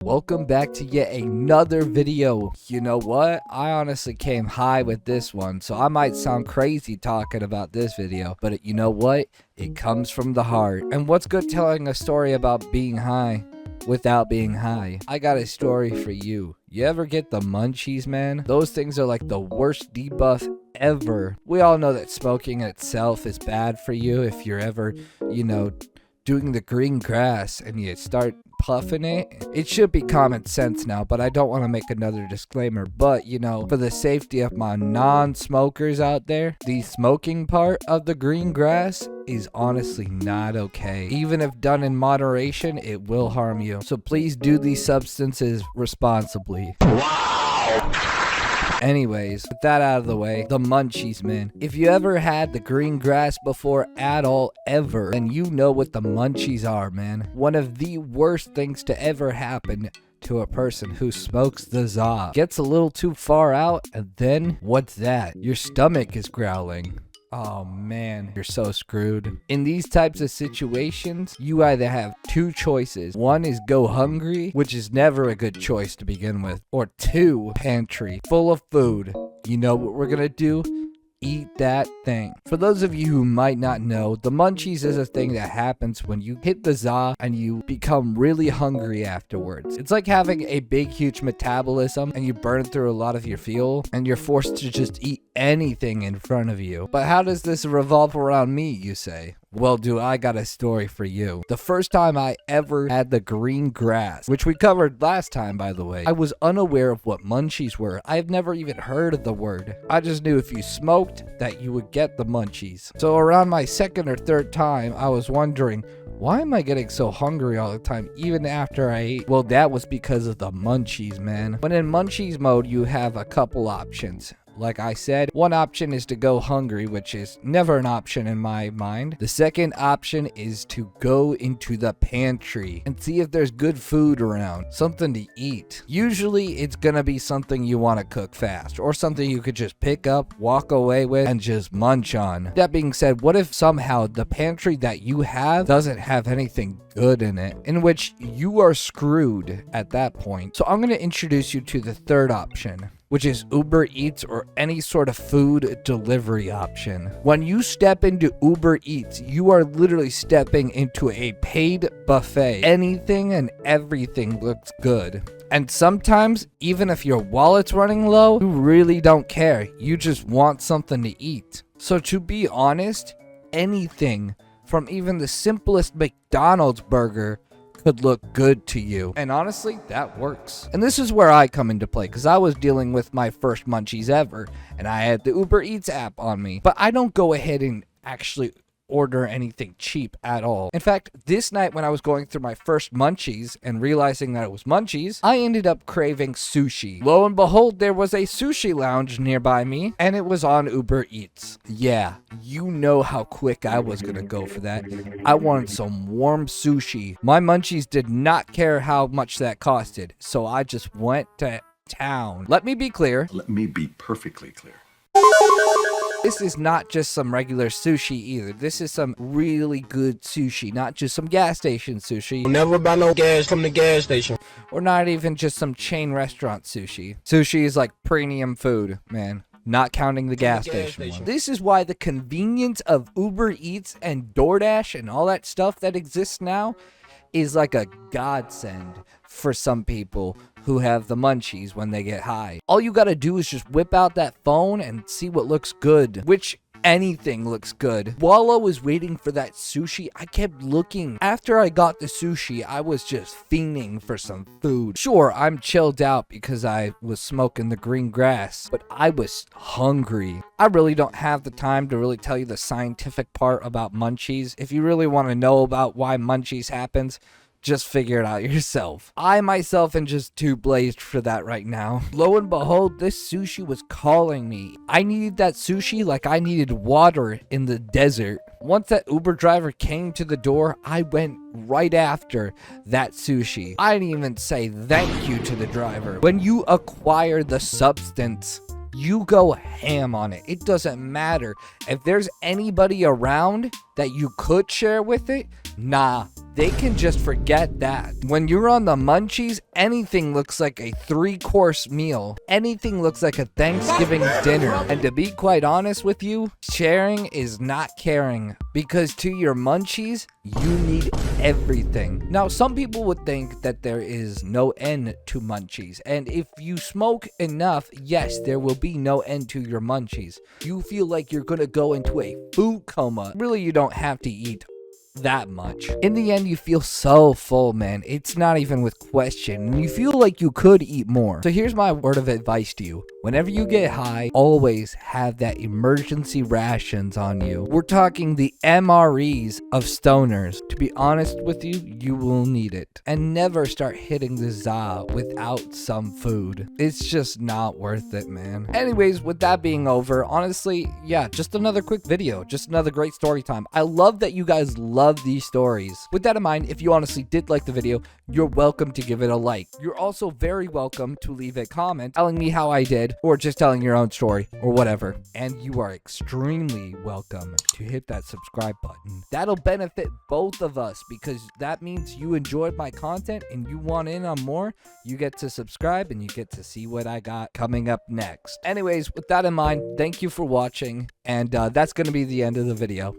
Welcome back to yet another video. You know what? I honestly came high with this one, so I might sound crazy talking about this video, but you know what? It comes from the heart. And what's good telling a story about being high without being high? I got a story for you. You ever get the munchies, man? Those things are like the worst debuff ever. We all know that smoking itself is bad for you if you're ever, doing the green grass and you start puffing it. It should be common sense now, but I don't want to make another disclaimer. But, for the safety of my non-smokers out there, the smoking part of the green grass is honestly not okay. Even if done in moderation, it will harm you. So please do these substances responsibly. Wow! Anyways, with that out of the way, the munchies, man. If you ever had the green grass before at all, ever, then you know what the munchies are, man. One of the worst things to ever happen to a person who smokes the za. Gets a little too far out, and then, what's that? Your stomach is growling. Oh man, you're so screwed. In these types of situations, you either have two choices. One is go hungry, which is never a good choice to begin with. Or two, pantry, full of food. You know what we're gonna do? Eat that thing. For those of you who might not know, the munchies is a thing that happens when you hit the za and you become really hungry afterwards. It's like having a big, huge metabolism and you burn through a lot of your fuel and you're forced to just eat anything in front of you. But how does this revolve around me, you say? Well, I got a story for you. The first time I ever had the green grass, which we covered last time, by the way, I was unaware of what munchies were. I've never even heard of the word. I just knew if you smoked that you would get the munchies. So around my second or third time, I was wondering, why am I getting so hungry all the time, even after I ate? Well, that was because of the munchies, man. When in munchies mode, you have a couple options. Like I said, one option is to go hungry, which is never an option in my mind. The second option is to go into the pantry and see if there's good food around, something to eat. Usually it's gonna be something you want to cook fast or something you could just pick up, walk away with, and just munch on. That being said, what if somehow the pantry that you have doesn't have anything good in it, in which you are screwed at that point? So I'm gonna introduce you to the third option, which is Uber Eats or any sort of food delivery option. When you step into Uber Eats, you are literally stepping into a paid buffet. Anything and everything looks good. And sometimes, even if your wallet's running low, you really don't care. You just want something to eat. So to be honest, anything from even the simplest McDonald's burger could look good to you. And honestly, that works. And this is where I come into play, because I was dealing with my first munchies ever, and I had the Uber Eats app on me. But I don't go ahead and actually order anything cheap at all. In fact, this night when I was going through my first munchies and realizing that it was munchies, I ended up craving sushi. Lo and behold, there was a sushi lounge nearby me, and it was on Uber Eats. Yeah, you know how quick I was gonna go for that. I wanted some warm sushi. My munchies did not care how much that costed, so I just went to town. Let me be clear. Let me be perfectly clear. This is not just some regular sushi either. This is some really good sushi, not just some gas station sushi. Never buy no gas from the gas station. Or not even just some chain restaurant sushi. Sushi is like premium food, man. Not counting the gas station one. This is why the convenience of Uber Eats and DoorDash and all that stuff that exists now is like a godsend for some people who have the munchies when they get high. All you gotta do is just whip out that phone and see what looks good, which anything looks good. While I was waiting for that sushi, I kept looking. After I got the sushi, I was just fiending for some food. Sure, I'm chilled out because I was smoking the green grass, but I was hungry. I really don't have the time to really tell you the scientific part about munchies. If you really want to know about why munchies happens, just figure it out yourself. I myself am just too blazed for that right now. Lo and behold, this sushi was calling me. I needed that sushi like I needed water in the desert. Once that Uber driver came to the door, I went right after that sushi. I didn't even say thank you to the driver. When you acquire the substance you go ham on it. It doesn't matter. If there's anybody around that you could share with it, nah, they can just forget that. When you're on the Munchies, anything looks like a 3-course meal. Anything looks like a Thanksgiving dinner. And to be quite honest with you, sharing is not caring, because to your Munchies, you need everything. Now, some people would think that there is no end to Munchies, and if you smoke enough, yes, there will be no end to your Munchies. You feel like you're gonna go into a food coma. Really, you don't have to eat that much. In the end, you feel so full, man. It's not even with question. And you feel like you could eat more. So here's my word of advice to you. Whenever you get high, always have that emergency rations on you. We're talking the MREs of stoners. To be honest with you, you will need it. And never start hitting the za without some food. It's just not worth it, man. Anyways, with that being over, honestly, yeah, just another quick video. Just another great story time. I love that you guys love these stories. With that in mind, if you honestly did like the video, you're welcome to give it a like. You're also very welcome to leave a comment telling me how I did, or just telling your own story, or whatever. And you are extremely welcome to hit that subscribe button. That'll benefit both of us, because that means you enjoyed my content and you want in on more. You get to subscribe and you get to see what I got coming up next. Anyways, with that in mind, thank you for watching, and that's going to be the end of the video.